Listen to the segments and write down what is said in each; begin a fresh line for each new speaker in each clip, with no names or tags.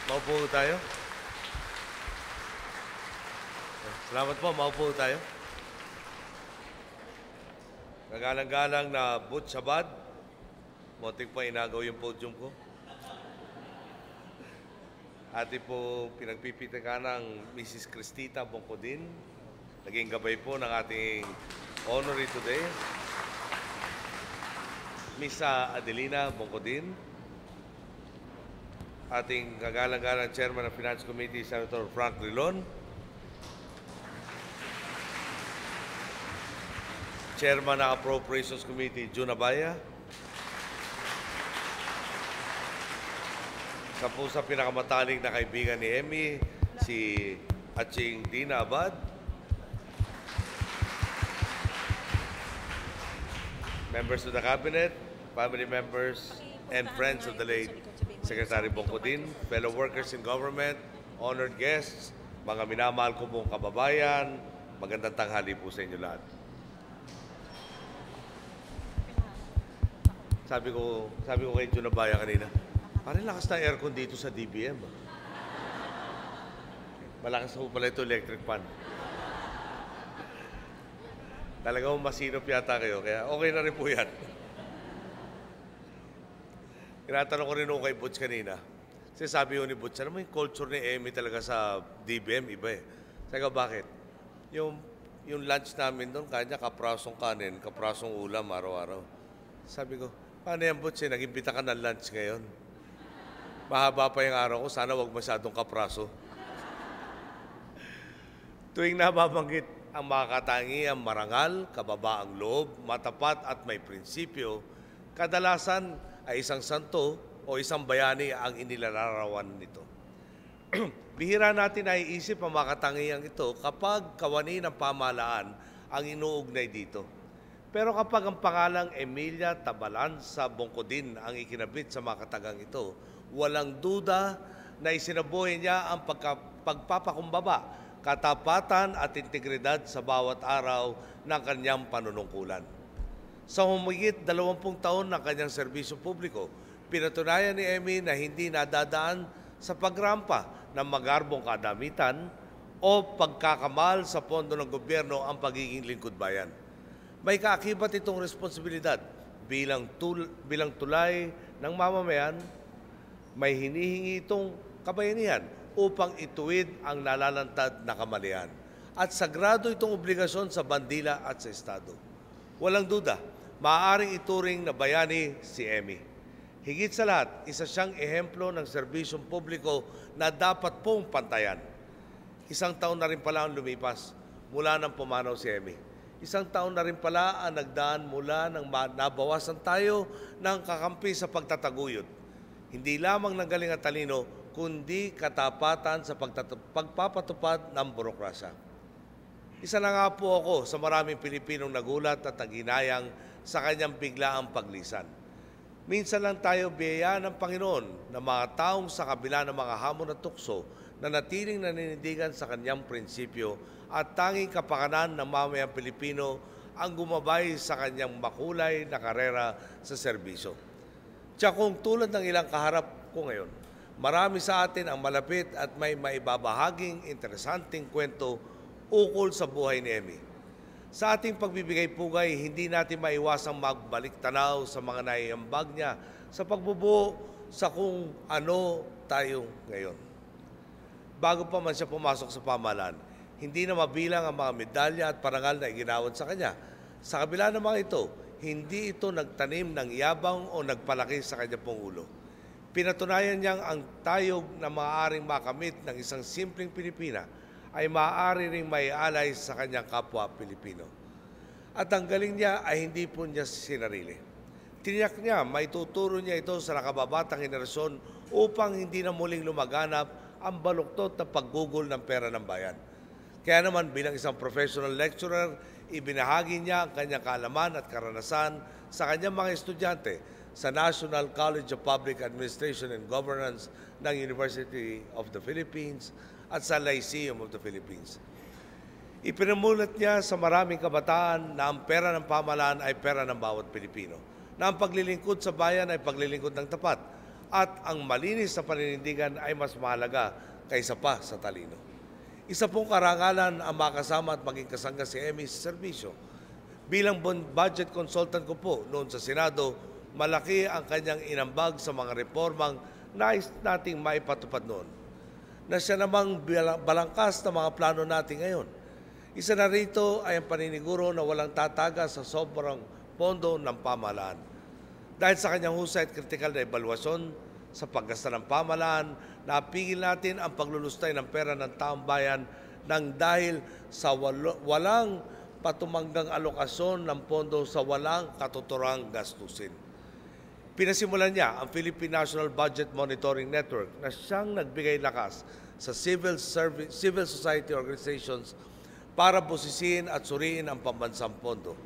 Maupo tayo. Salamat po, maupo tayo. Nagalang-galang na Butch Abad. Muntik pa inagaw yung podium ko. Ati po pinagpipitakan ng Mrs. Cristita Bongkodin. Naging gabay po ng ating honoree today. Miss Adelina Bongkodin. Ating kagalang-galang Chairman ng Finance Committee, Senator Frank Drilon. Chairman ng Appropriations Committee, Jun Abaya. Sa po sa pinakamataling na kaibigan ni Emmy, si Aching Dina Abad. Members of the Cabinet, family members, and friends of the late Secretary Bongkodin, fellow workers in government, honored guests, mga minamahal ko pong kababayan, magandang tanghali po sa inyo lahat. Sabi ko kay Jun Abaya kanina, parang lakas na aircon dito sa DBM. Malakas po pala ito electric fan. Talagang masinop yata kayo, kaya okay na rin po yan. Tinatanong ko rin ako kay Butch kanina. Kasi sabi ko ni Butch, ano mo yung culture ni Emmy talaga sa DBM, iba eh. Sabi ko, bakit? Yung lunch namin doon, kanya kaprasong kanin, kaprasong ulam araw-araw. Sabi ko, paano yan Butch, nag-imbita ka ng lunch ngayon? Mahaba pa yung araw ko, sana wag masyadong kapraso. Tuwing nababanggit ang mga katangiang marangal, kababaang loob, matapat at may prinsipyo, kadalasan ay isang santo o isang bayani ang inilalarawan nito. Bihira natin ay isip ang mga katangiang ito kapag kawani ng pamahalaan ang inuugnay dito. Pero kapag ang pangalang Emilia Tabalan sa Bongkodin ang ikinabit sa mga katagang ito, walang duda na isinabuhay niya ang pagpapakumbaba, katapatan at integridad sa bawat araw ng kanyang panunungkulan. Sa humigit 20 taon ng kanyang serbisyo publiko, pinatunayan ni Emmy na hindi nadadaan sa pagrampa ng magarbong kadamitan o pagkakamal sa pondo ng gobyerno ang pagiging lingkod bayan. May kaakibat itong responsibilidad bilang tulay ng mamamayan, may hinihingi itong kabayanihan upang ituwid ang nalalantad na kamalian. At sagrado itong obligasyon sa bandila at sa Estado. Walang duda, maaaring ituring na bayani si Emmy. Higit sa lahat, isa siyang ehemplo ng serbisyong publiko na dapat pong pantayan. Isang taon na rin pala ang lumipas mula nang pumanaw si Emmy. Isang taon na rin pala ang nagdaan mula nang nabawasan tayo ng kakampi sa pagtataguyod. Hindi lamang ng galing at talino, kundi katapatan sa pagpapatupad ng burokrasya. Isa na nga po ako sa maraming Pilipinong nagulat at naginayang sa kanyang biglaang paglisan. Minsan lang tayo biyayaan ng Panginoon na mga taong sa kabila ng mga hamon at tukso na natiling naninindigan sa kanyang prinsipyo at tanging kapakanan ng mamayang Pilipino ang gumabay sa kanyang makulay na karera sa serbisyo. Tiyak kung tulad ng ilang kaharap ko ngayon, marami sa atin ang malapit at may maibabahaging interesanting kwento ukol sa buhay ni Emmy. Sa ating pagbibigay-pugay, hindi natin maiwasang magbalik tanaw sa mga naiambag niya sa pagbubuo sa kung ano tayo ngayon. Bago pa man siya pumasok sa pamahalaan, hindi na mabilang ang mga medalya at parangal na iginawad sa kanya. Sa kabila ng mga ito, hindi ito nagtanim ng yabang o nagpalaki sa kanya pong ulo. Pinatunayan niyang ang tayog na maaaring makamit ng isang simpleng Pilipina ay maaari ring maialay sa kanyang kapwa Pilipino. At ang galing niya ay hindi po niya sinarili. Tiniyak niya, maituturo niya ito sa nakababatang henerasyon upang hindi na muling lumaganap ang baluktot na paggugol ng pera ng bayan. Kaya naman bilang isang professional lecturer, ibinahagi niya ang kanyang kaalaman at karanasan sa kanyang mga estudyante sa National College of Public Administration and Governance ng University of the Philippines at sa Lyceum of the Philippines. Ipinamulat niya sa maraming kabataan na ang pera ng pamahalaan ay pera ng bawat Pilipino, na ang paglilingkod sa bayan ay paglilingkod ng tapat, at ang malinis na paninindigan ay mas mahalaga kaysa pa sa talino. Isa pong karangalan ang makasama at maging kasangga si Emmy sa serbisyo. Bilang budget consultant ko po noon sa Senado, malaki ang kanyang inambag sa mga reformang nais nating maipatupad noon, na siya namang balangkas na mga plano natin ngayon. Isa na rito ay ang paniniguro na walang tataga sa sobrang pondo ng pamahalaan. Dahil sa kanyang husay at kritikal na ebalwasyon sa paggasta ng pamahalaan, napigil natin ang paglulustay ng pera ng taong bayan nang dahil sa walang patumanggang alokasyon ng pondo sa walang katuturang gastusin. Pinasimulan niya ang Philippine National Budget Monitoring Network na siyang nagbigay lakas sa civil society organizations para busisiin at suriin ang pambansang pondo,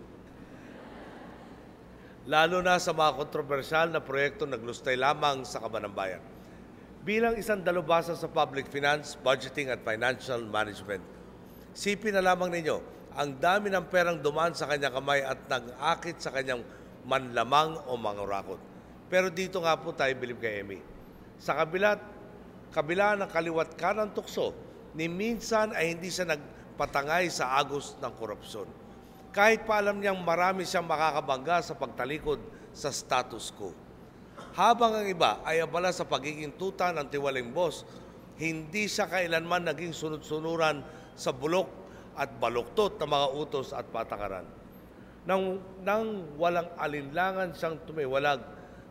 lalo na sa mga kontrobersyal na proyekto naglustay lamang sa kaban ng bayan. Bilang isang dalubhasa sa public finance, budgeting at financial management, sipin na lamang ninyo ang dami ng perang dumaan sa kanyang kamay at nag-akit sa kanyang manlamang o mangurakot. Pero dito nga po tayo bilib kay Emmy. Sa kabila ng kaliwat kanang tukso, ni minsan ay hindi siya nagpatangay sa agos ng korupsyon. Kahit pa alam niyang marami siyang makakabangga sa pagtalikod sa status quo. Habang ang iba ay abala sa pagiging tuta ng tiwaling boss, hindi siya kailanman naging sunod-sunuran sa bulok at baluktot na mga utos at patakaran. Nang walang alinlangan siyang tumiwalag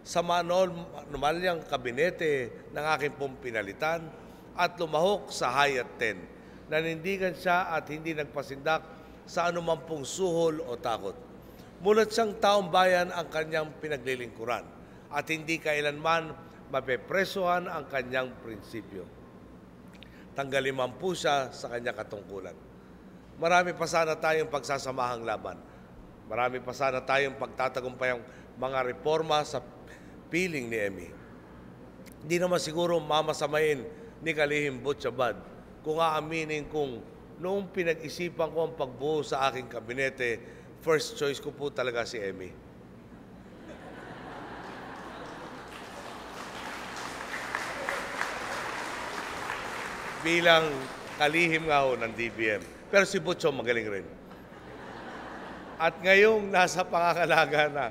sa manumalyang kabinete ng aking pong pinalitan at lumahok sa Hayat 10. Nanindigan siya at hindi nagpasindak sa anumang pong suhol o takot. Mulat siyang taong bayan ang kanyang pinaglilingkuran at hindi kailanman mapepresuhan ang kanyang prinsipyo. Tanggalin man po siya sa kanyang katungkulan. Marami pa sana tayong pagsasamahang laban. Marami pa sana tayong pagtatagumpayang mga reforma sa piling ni Emmy. Hindi naman siguro mamasamain ni Kalihim Butchabad kung aaminin kung noong pinag-isipan ko ang pagbuo sa aking kabinete, first choice ko po talaga si Emmy. Bilang kalihim nga ho ng DBM. Pero si Butcho magaling rin. At ngayong nasa pangangalaga na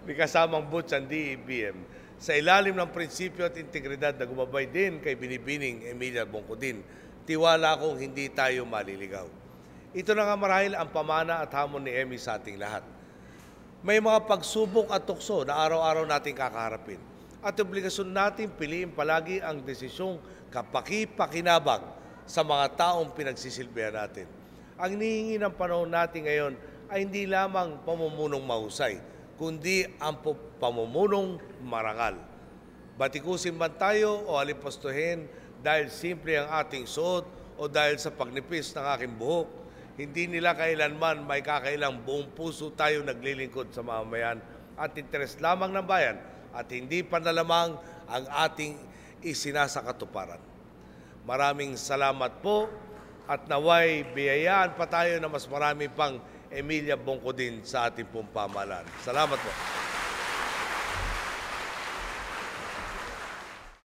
ni kasamang Butch ang DBM, sa ilalim ng prinsipyo at integridad na gumabay din kay Binibining Emilia Bongkodin, tiwala kong hindi tayo maliligaw. Ito na nga marahil ang pamana at hamon ni Emmy sa ating lahat. May mga pagsubok at tukso na araw-araw nating kakaharapin. At obligasyon natin piliin palagi ang desisyong kapaki-pakinabang sa mga taong pinagsisilbihan natin. Ang hinihingi ng panahon natin ngayon ay hindi lamang pamumunong mahusay, kundi ang pamumunong marangal. Batikusin man tayo o alipastuhin dahil simple ang ating suot o dahil sa pagnipis ng aking buhok, hindi nila kailanman may kakailang buong puso tayo naglilingkod sa mamamayan at interes lamang ng bayan at hindi pa na lamang ang ating isinasakatuparan. Maraming salamat po at naway biyayaan pa tayo na mas marami pang Emilia Bongkodin sa ating pong pamahalaan. Salamat po.